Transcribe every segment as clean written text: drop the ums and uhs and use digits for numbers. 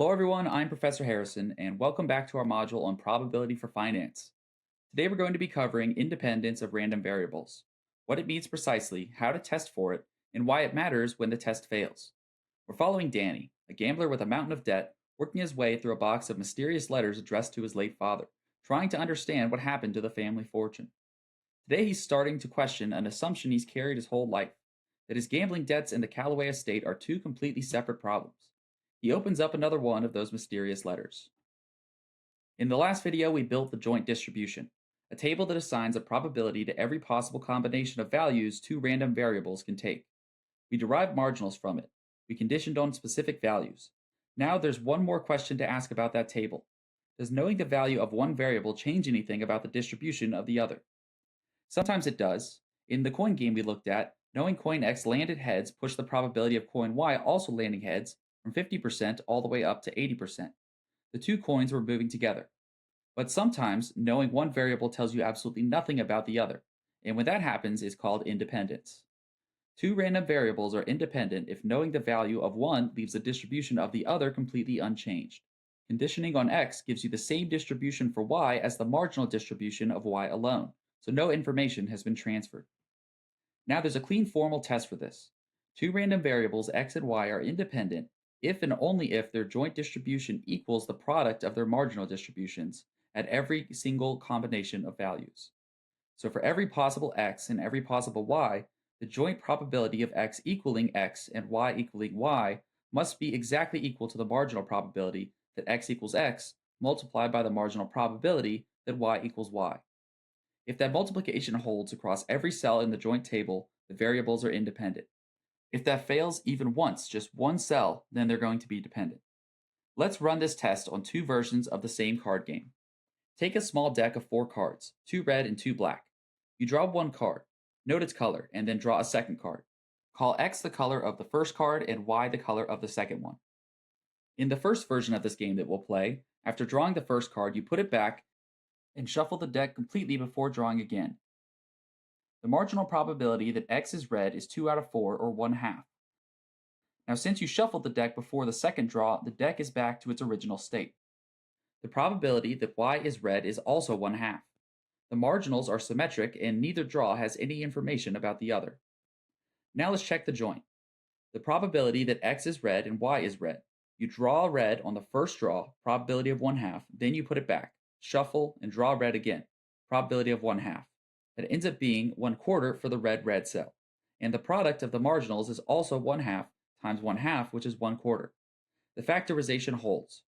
Hello, everyone. I'm Professor Harrison, and welcome back to our module on probability for finance. Today, we're going to be covering independence of random variables, what it means precisely, how to test for it, and why it matters when the test fails. We're following Danny, a gambler with a mountain of debt, working his way through a box of mysterious letters addressed to his late father, trying to understand what happened to the family fortune. Today, he's starting to question an assumption he's carried his whole life that his gambling debts and the Callaway estate are two completely separate problems. He opens up another one of those mysterious letters. In the last video, we built the joint distribution, a table that assigns a probability to every possible combination of values two random variables can take. We derived marginals from it. We conditioned on specific values. Now there's one more question to ask about that table. Does knowing the value of one variable change anything about the distribution of the other? Sometimes it does. In the coin game we looked at, knowing coin X landed heads pushed the probability of coin Y also landing heads from 50% all the way up to 80%. The two coins were moving together. But sometimes, knowing one variable tells you absolutely nothing about the other, and when that happens, it's called independence. Two random variables are independent if knowing the value of one leaves the distribution of the other completely unchanged. Conditioning on X gives you the same distribution for Y as the marginal distribution of Y alone, so no information has been transferred. Now there's a clean formal test for this. Two random variables X and Y are independent if and only if their joint distribution equals the product of their marginal distributions at every single combination of values. So for every possible X and every possible Y, the joint probability of X equaling X and Y equaling Y must be exactly equal to the marginal probability that X equals X multiplied by the marginal probability that Y equals Y. If that multiplication holds across every cell in the joint table, the variables are independent. If that fails even once, just one cell, then they're going to be dependent. Let's run this test on two versions of the same card game. Take a small deck of 4 cards, 2 red and 2 black. You draw one card, note its color, and then draw a second card. Call X the color of the first card and Y the color of the second one. In the first version of this game that we'll play, after drawing the first card, you put it back and shuffle the deck completely before drawing again. The marginal probability that X is red is 2 out of 4, or 1/2. Now, since you shuffled the deck before the second draw, the deck is back to its original state. The probability that Y is red is also 1/2. The marginals are symmetric and neither draw has any information about the other. Now let's check the joint. The probability that X is red and Y is red. You draw red on the first draw, probability of 1/2, then you put it back, shuffle, and draw red again, probability of 1/2. That ends up being 1/4 for the red cell. And the product of the marginals is also 1/2 times 1/2, which is 1/4. The factorization holds.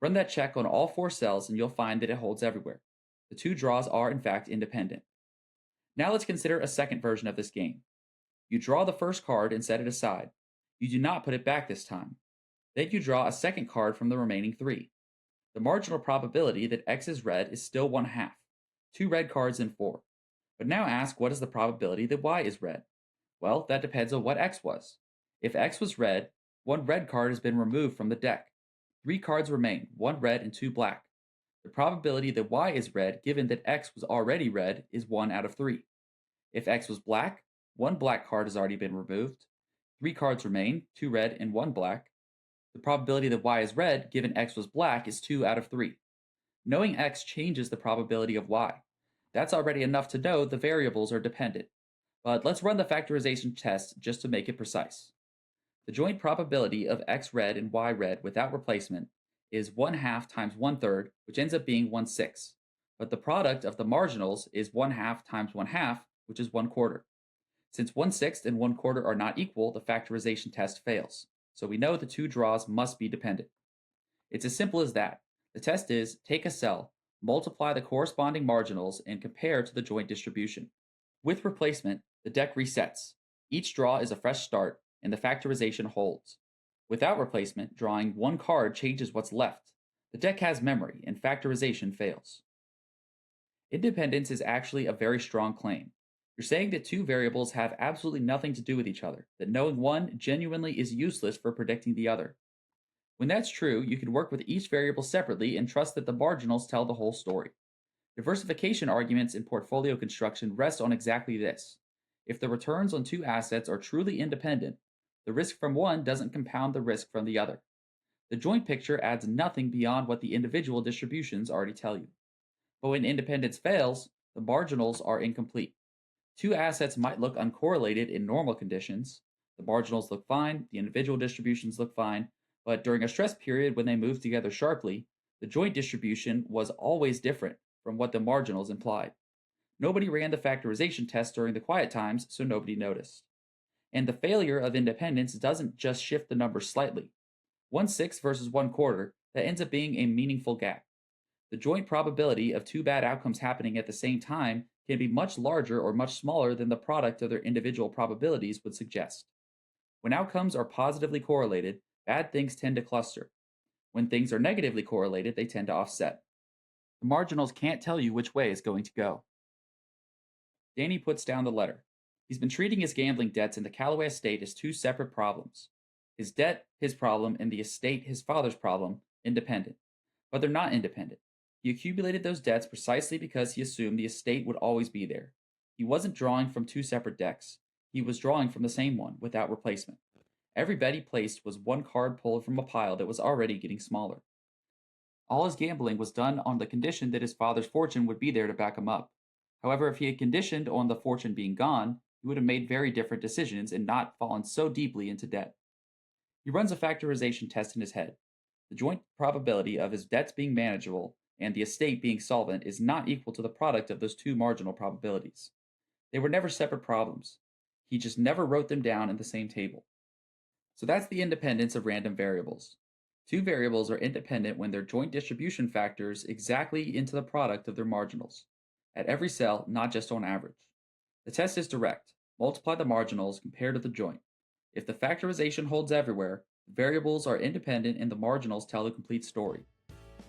Run that check on all 4 cells and you'll find that it holds everywhere. The two draws are in fact independent. Now let's consider a second version of this game. You draw the first card and set it aside. You do not put it back this time. Then you draw a second card from the remaining 3. The marginal probability that X is red is still 1/2. 2 red cards in 4. But now ask, what is the probability that Y is red? Well, that depends on what X was. If X was red, 1 red card has been removed from the deck. 3 cards remain, 1 red and 2 black. The probability that Y is red, given that X was already red, is 1 out of 3. If X was black, 1 black card has already been removed. 3 cards remain, 2 red and 1 black. The probability that Y is red, given X was black, is 2 out of 3. Knowing X changes the probability of Y. That's already enough to know the variables are dependent. But let's run the factorization test just to make it precise. The joint probability of X red and Y red without replacement is 1/2 times 1/3, which ends up being 1/6. But the product of the marginals is 1/2 times 1/2, which is 1/4. Since 1/6 and 1/4 are not equal, the factorization test fails. So we know the two draws must be dependent. It's as simple as that. The test is, take a cell, multiply the corresponding marginals, and compare to the joint distribution. With replacement, the deck resets. Each draw is a fresh start, and the factorization holds. Without replacement, drawing one card changes what's left. The deck has memory, and factorization fails. Independence is actually a very strong claim. You're saying that two variables have absolutely nothing to do with each other, that knowing one genuinely is useless for predicting the other. When that's true, you can work with each variable separately and trust that the marginals tell the whole story. Diversification arguments in portfolio construction rest on exactly this. If the returns on two assets are truly independent, the risk from one doesn't compound the risk from the other. The joint picture adds nothing beyond what the individual distributions already tell you. But when independence fails, the marginals are incomplete. Two assets might look uncorrelated in normal conditions. The marginals look fine, the individual distributions look fine, but during a stress period when they move together sharply, the joint distribution was always different from what the marginals implied. Nobody ran the factorization test during the quiet times, so nobody noticed. And the failure of independence doesn't just shift the numbers slightly. 1/6 versus 1/4, that ends up being a meaningful gap. The joint probability of two bad outcomes happening at the same time can be much larger or much smaller than the product of their individual probabilities would suggest. When outcomes are positively correlated, bad things tend to cluster. When things are negatively correlated, they tend to offset. The marginals can't tell you which way is going to go. Danny puts down the letter. He's been treating his gambling debts in the Callaway estate as two separate problems. His debt, his problem, and the estate, his father's problem, independent. But they're not independent. He accumulated those debts precisely because he assumed the estate would always be there. He wasn't drawing from two separate decks. He was drawing from the same one, without replacement. Every bet he placed was one card pulled from a pile that was already getting smaller. All his gambling was done on the condition that his father's fortune would be there to back him up. However, if he had conditioned on the fortune being gone, he would have made very different decisions and not fallen so deeply into debt. He runs a factorization test in his head. The joint probability of his debts being manageable and the estate being solvent is not equal to the product of those two marginal probabilities. They were never separate problems. He just never wrote them down in the same table. So that's the independence of random variables. Two variables are independent when their joint distribution factors exactly into the product of their marginals, at every cell, not just on average. The test is direct. Multiply the marginals compared to the joint. If the factorization holds everywhere, the variables are independent and the marginals tell the complete story.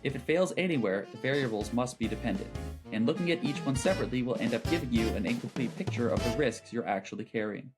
If it fails anywhere, the variables must be dependent, and looking at each one separately will end up giving you an incomplete picture of the risks you're actually carrying.